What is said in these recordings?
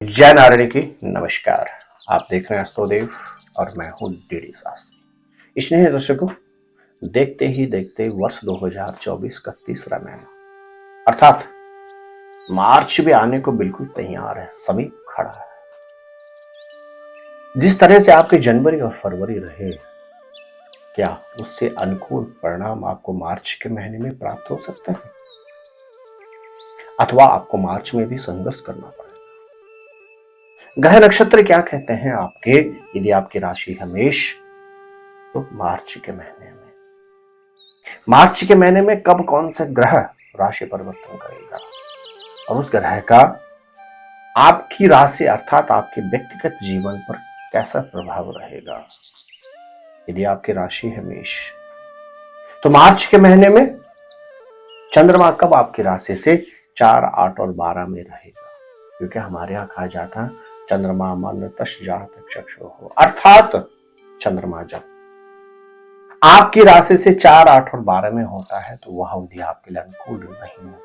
जय नारायण की नमस्कार। आप देख रहे हैं अस्तोदेव और मैं हूं डीडी शास्त्री। स्नेह दर्शकों, देखते ही देखते वर्ष 2024 का तीसरा महीना अर्थात मार्च भी आने को बिल्कुल तैयार है, समीप खड़ा है। जिस तरह से आपके जनवरी और फरवरी रहे, क्या उससे अनुकूल परिणाम आपको मार्च के महीने में प्राप्त हो सकते हैं अथवा आपको मार्च में भी संघर्ष करना पड़ेगा। ग्रह नक्षत्र क्या कहते हैं आपके, यदि आपकी राशि है मेष, तो मार्च के महीने में कब कौन सा ग्रह राशि परिवर्तन करेगा और उस ग्रह का आपकी राशि अर्थात आपके व्यक्तिगत जीवन पर कैसा प्रभाव रहेगा। यदि आपकी राशि है मेष, तो मार्च के महीने में चंद्रमा कब आपकी राशि से 4, 8 और 12 में रहेगा, क्योंकि हमारे यहां कहा जाता है चंद्रमा मन तश जात चक्षु हो, अर्थात चंद्रमा जब आपकी राशि से 4, 8 और 12 में होता है तो वह अवधि आपके लिए अनुकूल नहीं होती।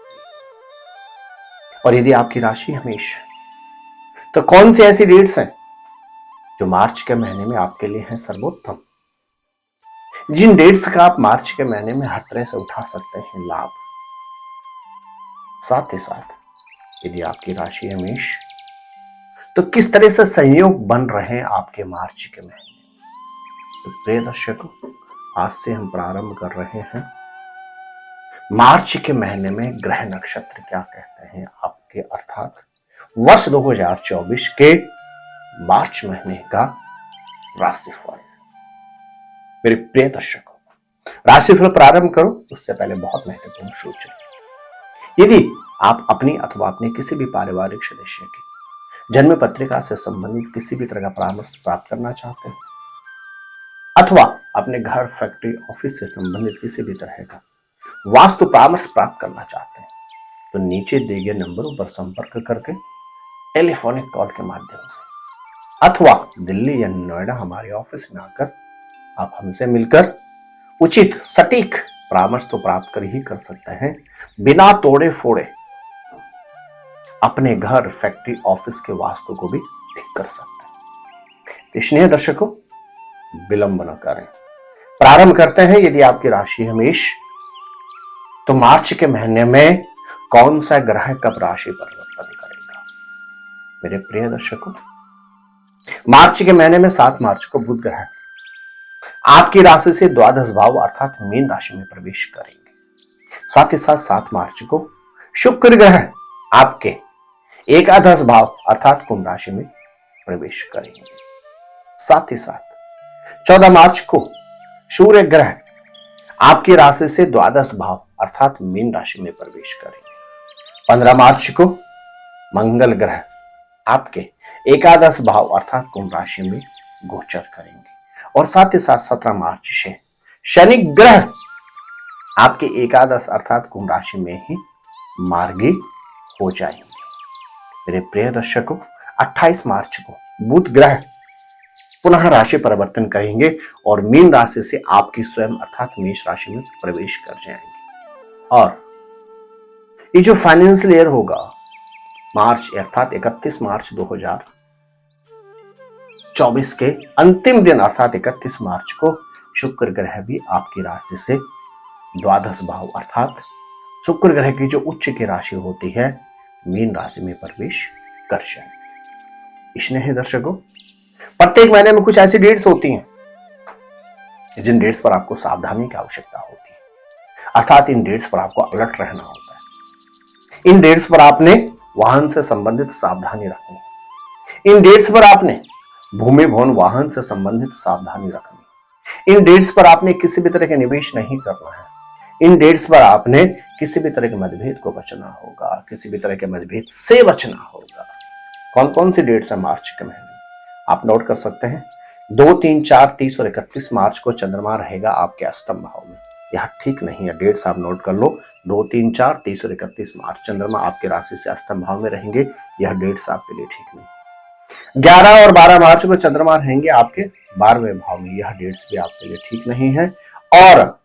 और यदि आपकी राशि हमेश, तो कौन सी ऐसी डेट्स हैं जो मार्च के महीने में आपके लिए हैं सर्वोत्तम, जिन डेट्स का आप मार्च के महीने में हर तरह से उठा सकते हैं लाभ। साथ ही साथ यदि आपकी राशि है मेष, तो किस तरह से संयोग बन रहे हैं आपके मार्च के महीने। तो प्रिय दर्शकों, आज से हम प्रारंभ कर रहे हैं मार्च के महीने में ग्रह नक्षत्र क्या कहते हैं आपके, अर्थात वर्ष 2024 के मार्च महीने का राशिफल। मेरे प्रिय दर्शकों, राशिफल प्रारंभ करो उससे पहले बहुत महत्वपूर्ण सूचना। यदि आप अपनी अथवा अपने किसी भी पारिवारिक सदस्य की जन्म पत्रिका से संबंधित किसी भी तरह का परामर्श प्राप्त करना चाहते हैं अथवा अपने घर, फैक्ट्री, ऑफिस से संबंधित किसी भी तरह का वास्तु परामर्श प्राप्त करना चाहते हैं, तो नीचे दिए गए नंबरों पर संपर्क करके टेलीफोनिक कॉल के माध्यम से अथवा दिल्ली या नोएडा हमारे ऑफिस में आकर आप हमसे मिलकर उचित सटीक परामर्श तो प्राप्त कर ही कर सकते हैं, बिना तोड़े फोड़े अपने घर, फैक्ट्री, ऑफिस के वास्तु को भी ठीक कर सकते हैं। स्नेह दर्शकों, विलंब न करें, प्रारंभ करते हैं। यदि आपकी राशि है मेष, तो मार्च के महीने में कौन सा ग्रह कब राशि परिवर्तन करेगा। मेरे प्रिय दर्शकों, मार्च के महीने में 7 मार्च को बुध ग्रह आपकी राशि से द्वादश भाव अर्थात मीन राशि में प्रवेश करेंगे। साथ ही साथ 7 मार्च को शुक्र ग्रह आपके एकादश भाव अर्थात कुंभ राशि में प्रवेश करेंगे। साथ ही साथ 14 मार्च को सूर्य ग्रह आपकी राशि से द्वादश भाव अर्थात मीन राशि में प्रवेश करेंगे। 15 मार्च को मंगल ग्रह आपके एकादश भाव अर्थात कुंभ राशि में गोचर करेंगे। और साथ ही साथ 17 मार्च से शनि ग्रह आपके एकादश अर्थात कुंभ राशि में ही मार्गी हो जाएंगे। मेरे प्रिय दर्शकों, 28 मार्च को बुध ग्रह पुनः राशि परिवर्तन करेंगे और मीन राशि से आपकी स्वयं अर्थात मेष राशि में प्रवेश कर जाएंगे। और ये जो फाइनेंशियल ईयर होगा मार्च अर्थात 31 मार्च 2024 के अंतिम दिन अर्थात 31 मार्च को शुक्र ग्रह भी आपकी राशि से द्वादश भाव अर्थात शुक्र ग्रह की जो उच्च की राशि होती है मीन राशि में प्रवेश कर जाएंगे। स्नेह दर्शकों, प्रत्येक महीने में कुछ ऐसी डेट्स होती हैं जिन डेट्स पर आपको सावधानी की आवश्यकता होती है, अर्थात इन डेट्स पर आपको अलर्ट रहना होता है। इन डेट्स पर आपने वाहन से संबंधित सावधानी रखनी है। इन डेट्स पर आपने भूमि, भवन, वाहन से संबंधित सावधानी रखनी है। इन डेट्स पर आपने किसी भी तरह के निवेश नहीं करना है। इन डेट्स पर आपने किसी भी तरह के मतभेद को बचना होगा, किसी भी तरह के मतभेद से बचना होगा। कौन कौन सी डेट्स है मार्च के महीने में, आप नोट कर सकते हैं। 2, 3, 4, 30 और 31 मार्च को चंद्रमा रहेगा आपके अष्टम भाव में। यह ठीक नहीं है, डेट्स आप नोट कर लो। 2, 3, 4, 30 और 31 मार्च चंद्रमा आपके राशि से अष्टम भाव में रहेंगे, यह डेट्स आपके लिए ठीक नहीं। 11 और 12 मार्च को चंद्रमा रहेंगे आपके 12वें भाव में, यह डेट्स भी आपके लिए ठीक नहीं है। और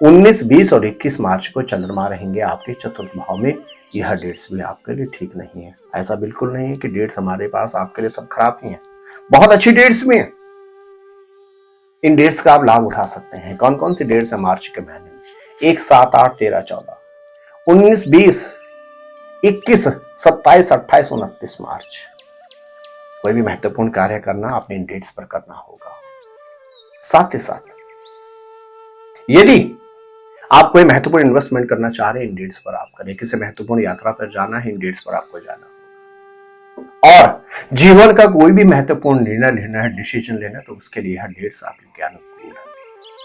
19, 20 और 21 मार्च को चंद्रमा रहेंगे आपके चतुर्थ भाव में, यह डेट्स भी आपके लिए ठीक नहीं है। ऐसा बिल्कुल नहीं है कि डेट्स हमारे पास आपके लिए सब खराब ही हैं, बहुत अच्छी डेट्स भी हैं। इन डेट्स का आप लाभ उठा सकते हैं। कौन कौन सी डेट्स है मार्च के महीने में? 1, 7, 8, 13, 14, 19, 20, 21, 27, 28, 29 मार्च। कोई भी महत्वपूर्ण कार्य करना आपने इन डेट्स पर करना होगा। साथ ही साथ यदि आप कोई महत्वपूर्ण इन्वेस्टमेंट करना चाह रहे हैं, इन डेट्स पर आप करें। किसी महत्वपूर्ण यात्रा पर जाना है, इन डेट्स पर आपको जाना होगा। और जीवन का कोई भी महत्वपूर्ण निर्णय लेना है, डिसीजन लेना है, तो उसके लिए यह डेट्स आपके अनुकूल है।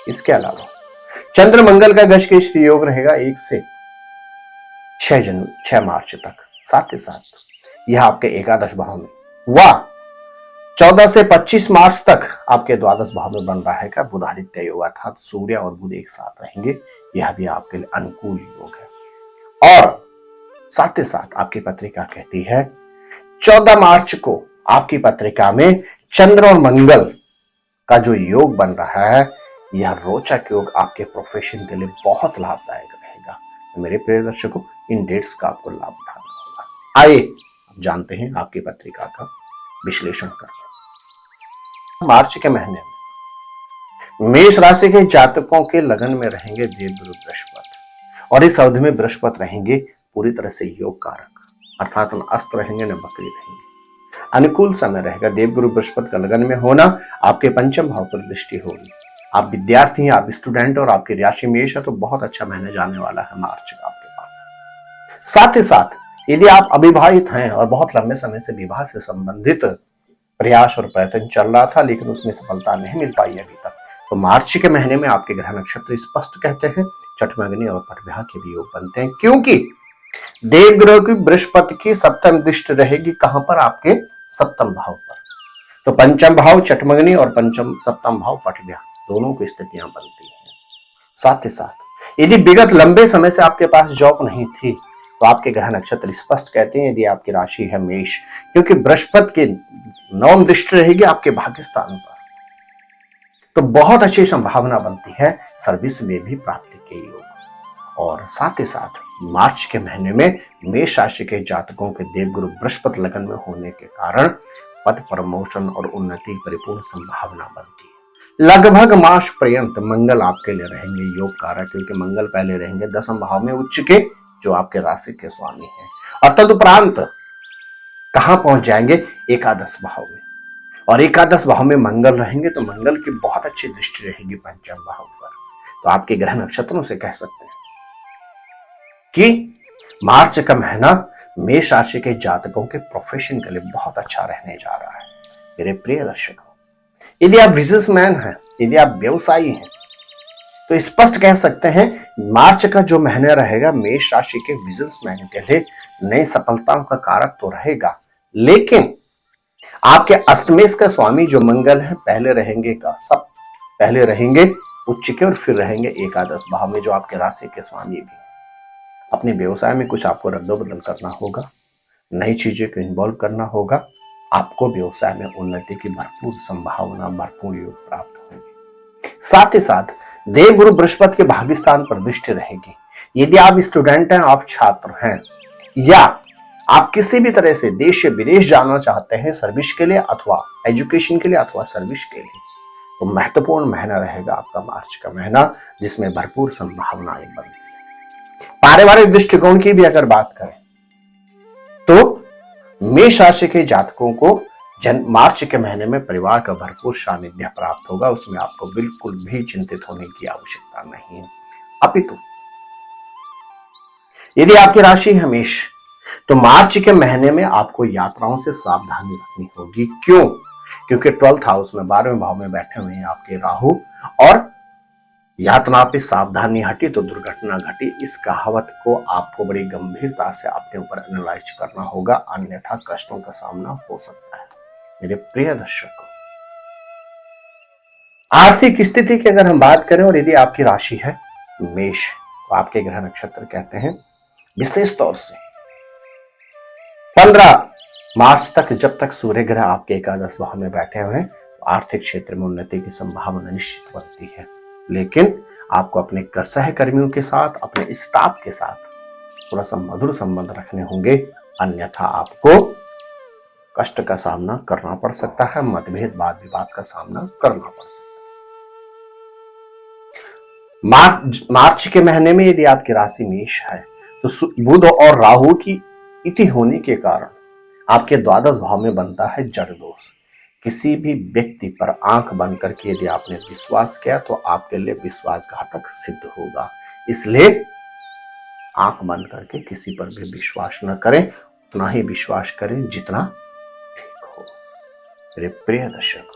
इसके अलावा चंद्र मंगल का गज के श्री योग रहेगा 1 से 6 मार्च तक। साथ ही साथ यह आपके एकादश भाव में व 14 से 25 मार्च तक आपके द्वादश भाव में बन रहा है बुध आदित्य योग, अर्थात सूर्य और बुध एक साथ रहेंगे। यह भी आपके लिए अनुकूल योग है। और साथ ही साथ आपकी पत्रिका कहती है 14 मार्च को आपकी पत्रिका में चंद्र और मंगल का जो योग बन रहा है, यह रोचक योग आपके प्रोफेशन के लिए बहुत लाभदायक रहेगा। तो मेरे प्रिय दर्शकों, इन डेट्स का आपको लाभ उठाना होगा। आइए जानते हैं आपकी पत्रिका का विश्लेषण करते हैं। मार्च के महीने में मेष राशि के जातकों के लगन में रहेंगे देवगुरु बृहस्पति, और इस अवधि में बृहस्पति रहेंगे पूरी तरह से योग कारक, अर्थात न अस्त रहेंगे न बकरी रहेंगे। अनुकूल समय रहेगा। देवगुरु बृहस्पति का लगन में होना, आपके पंचम भाव पर दृष्टि होगी। आप विद्यार्थी हैं, आप स्टूडेंट और आपकी राशि मेष है, तो बहुत अच्छा महीना जाने वाला है मार्च का आपके पास। साथ ही साथ यदि आप अविवाहित हैं और बहुत लंबे समय से विवाह से संबंधित प्रयास और प्रयत्न चल रहा था, लेकिन उसमें सफलता नहीं मिल पाई अभी तक, तो मार्च के महीने में आपके ग्रह नक्षत्र स्पष्ट कहते हैं छठमगनी और पटव्याह के भी योग बनते हैं, क्योंकि देवग्रह की बृहस्पति की सप्तम दृष्टि रहेगी कहां पर? आपके सप्तम भाव पर। तो पंचम भाव छठमगनी और पंचम सप्तम भाव पटव्याह, दोनों की स्थितियां बनती हैं। साथ ही साथ यदि विगत लंबे समय से आपके पास जॉब नहीं थी, तो आपके ग्रह नक्षत्र स्पष्ट कहते हैं यदि आपकी राशि है मेष, क्योंकि बृहस्पति की नवम दृष्टि रहेगी आपके भाग्य स्थान पर, तो बहुत अच्छी संभावना बनती है सर्विस में भी प्राप्ति के योग। और साथ ही साथ मार्च के महीने में मेष राशि के जातकों के देवगुरु बृहस्पति लगन में होने के कारण पद प्रमोशन और उन्नति की परिपूर्ण संभावना बनती है। लगभग मास पर्यंत मंगल आपके लिए रहेंगे योग कारक, क्योंकि मंगल पहले रहेंगे दसम भाव में उच्च के, जो आपके राशि के स्वामी हैं, और तदुपरांत कहां पहुंच जाएंगे? एकादश भाव में। और एकादश भाव में मंगल रहेंगे, तो मंगल की बहुत अच्छी दृष्टि रहेगी पंचम भाव पर। तो आपके ग्रह नक्षत्रों से कह सकते हैं कि मार्च का महीना मेष राशि के जातकों के प्रोफेशन के लिए बहुत अच्छा रहने जा रहा है। मेरे प्रिय दर्शकों, यदि आप बिजनेसमैन हैं, यदि आप व्यवसायी हैं, तो स्पष्ट कह सकते हैं मार्च का जो महीना रहेगा मेष राशि के बिजनेसमैन के लिए नई सफलताओं का कारक तो रहेगा, लेकिन आपके अष्टमेश का स्वामी जो मंगल है पहले रहेंगे उच्च के और फिर रहेंगे एकादश भाव में, जो आपके राशि के स्वामी भी। अपने व्यवसाय में कुछ आपको रद्दोबदल करना होगा, नई चीजें को इन्वॉल्व करना होगा। आपको व्यवसाय में उन्नति की भरपूर संभावना, भरपूर योग प्राप्त होगी। साथ ही साथ देवगुरु बृहस्पति के भाग्य स्थान पर दृष्टि रहेगी। यदि आप स्टूडेंट हैं, आप छात्र हैं, या आप किसी भी तरह से देश या विदेश जाना चाहते हैं सर्विस के लिए अथवा एजुकेशन के लिए अथवा सर्विस के लिए, तो महत्वपूर्ण महीना रहेगा आपका मार्च का महीना, जिसमें भरपूर संभावनाएं बनती है। पारिवारिक दृष्टिकोण की भी अगर बात करें, तो मेष राशि के जातकों को मार्च के महीने में परिवार का भरपूर सानिध्य प्राप्त होगा। उसमें आपको बिल्कुल भी चिंतित होने की आवश्यकता नहीं है। अपितु यदि आपकी राशि है मेष, तो मार्च के महीने में आपको यात्राओं से सावधानी रखनी होगी। क्यों? क्योंकि 12th हाउस में 12वें भाव में बैठे हुए हैं आपके राहु, और यात्रा पे सावधानी हटी तो दुर्घटना घटी। इस कहावत को आपको बड़ी गंभीरता से अपने ऊपर एनालाइज करना होगा, अन्यथा कष्टों का सामना हो सकता है। मेरे प्रिय दर्शकों, आर्थिक स्थिति की अगर हम बात करें और यदि आपकी राशि है मेष, तो आपके ग्रह नक्षत्र कहते हैं विशेष तौर से 15 मार्च तक, जब तक सूर्य ग्रह आपके एकादश भाव में बैठे हुए हैं, तो आर्थिक क्षेत्र में उन्नति की संभावना निश्चित बनती है। लेकिन आपको अपने सहकर्मियों के साथ, अपने स्टाफ के साथ थोड़ा सा मधुर संबंध रखने होंगे, अन्यथा आपको कष्ट का सामना करना पड़ सकता है, मतभेद वाद विवाद का सामना करना पड़ सकता है। मार्च के महीने में यदि आपकी राशि मेष है तो बुध और राहु की इति होने के कारण आपके द्वादश भाव में बनता है जड़ दोष। किसी भी व्यक्ति पर आंख बंद करके यदि आपने विश्वास किया तो आपके लिए विश्वासघातक सिद्ध होगा। इसलिए आंख बंद करके किसी पर भी विश्वास न करें, उतना ही विश्वास करें जितना ठीक हो। मेरे प्रिय दर्शक,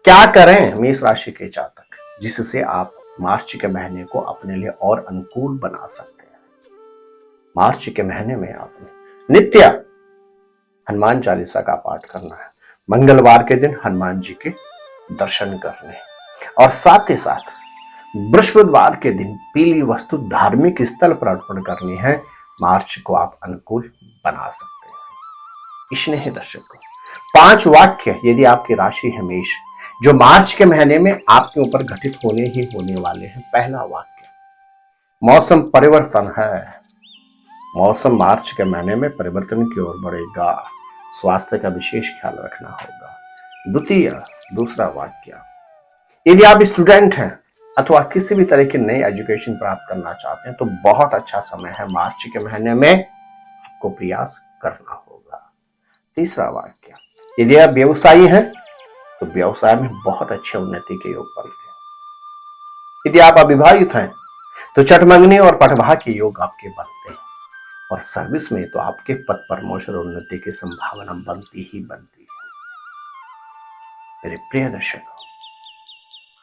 क्या करें मेष राशि के जातक जिससे आप मार्च के महीने को अपने लिए और अनुकूल बना सकते हैं? मार्च के महीने में आपने नित्य हनुमान चालीसा का पाठ करना है, मंगलवार के दिन हनुमान जी के दर्शन करने, और साथ ही साथ बृहस्पतिवार के दिन पीली वस्तु धार्मिक स्थल पर अर्पण करनी है। मार्च को आप अनुकूल बना सकते हैं। स्नेही दर्शकों, 5 वाक्य यदि आपकी राशि है मेष, जो मार्च के महीने में आपके ऊपर घटित होने ही होने वाले हैं। पहला वाक्य, मौसम परिवर्तन है। मौसम मार्च के महीने में परिवर्तन की ओर बढ़ेगा, स्वास्थ्य का विशेष ख्याल रखना होगा। दूसरा वाक्य, यदि आप स्टूडेंट हैं अथवा किसी भी तरह की नई एजुकेशन प्राप्त करना चाहते हैं तो बहुत अच्छा समय है, मार्च के महीने में आपको प्रयास करना होगा। तीसरा वाक्य, यदि आप व्यवसायी हैं तो व्यवसाय में बहुत अच्छे उन्नति के योग बनते हैं। यदि आप अविवाहित हैं तो चटमंगनी और पटवाह के योग आपके बनते हैं, और सर्विस में तो आपके पद प्रमोशन और उन्नति की संभावना बनती ही बनती है। मेरे प्रिय दर्शकों,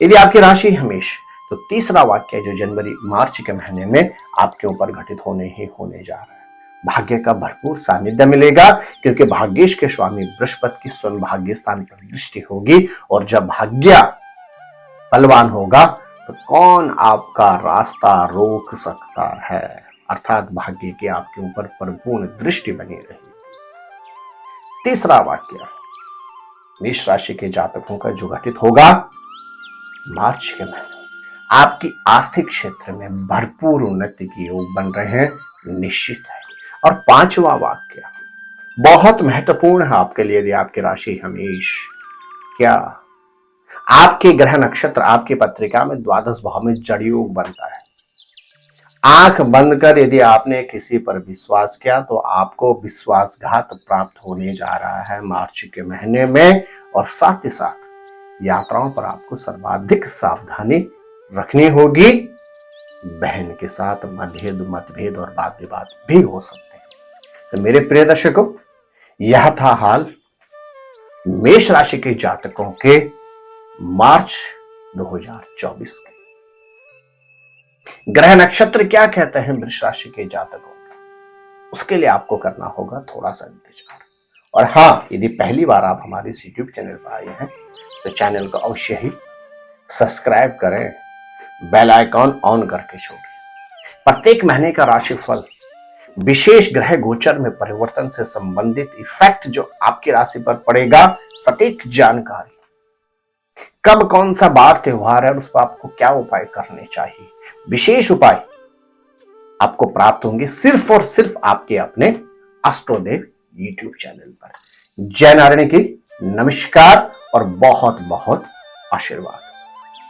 यदि आपकी राशि है मेष तो तीसरा वाक्य जो जनवरी मार्च के महीने में आपके ऊपर घटित होने ही होने जा रहा है। भाग्य का भरपूर सानिध्य मिलेगा, क्योंकि भाग्येश के स्वामी बृहस्पति की स्वयं भाग्य स्थान पर दृष्टि होगी, और जब भाग्य बलवान होगा तो कौन आपका रास्ता रोक सकता है, अर्थात भाग्य की आपके ऊपर परिपूर्ण दृष्टि बनी रहेगी। तीसरा वाक्य मेष राशि के जातकों का जो घटित होगा मार्च के महीने, आपकी आर्थिक क्षेत्र में भरपूर उन्नति के योग बन रहे हैं, निश्चित है। और 5वां वाक्य बहुत महत्वपूर्ण है आपके लिए, यदि आपकी राशि है मेष, क्या आपके ग्रह नक्षत्र आपकी पत्रिका में द्वादश भाव में जड़ योग बनता है। आंख बंद कर यदि आपने किसी पर विश्वास किया तो आपको विश्वासघात प्राप्त होने जा रहा है मार्च के महीने में, और साथ ही साथ यात्राओं पर आपको सर्वाधिक सावधानी रखनी होगी। बहन के साथ मतभेद और वाद विवाद भी हो सकते हैं। तो मेरे प्रिय दर्शकों, यह था हाल मेष राशि के जातकों के मार्च 2024 के। ग्रह नक्षत्र क्या कहते हैं वृष राशि के जातकों का, उसके लिए आपको करना होगा थोड़ा सा इंतजार। और हाँ, यदि पहली बार आप हमारे इस यूट्यूब चैनल पर आए हैं तो चैनल को अवश्य ही सब्सक्राइब करें, बेल आइकॉन ऑन करके छोड़िए। प्रत्येक महीने का राशिफल, विशेष ग्रह गोचर में परिवर्तन से संबंधित इफेक्ट जो आपकी राशि पर पड़ेगा, सटीक जानकारी, कब कौन सा बार त्योहार है, उस पर आपको क्या उपाय करने चाहिए, विशेष उपाय आपको प्राप्त होंगे सिर्फ और सिर्फ आपके अपने अष्टोदेव यूट्यूब चैनल पर। जय नारायण की नमस्कार और बहुत बहुत आशीर्वाद।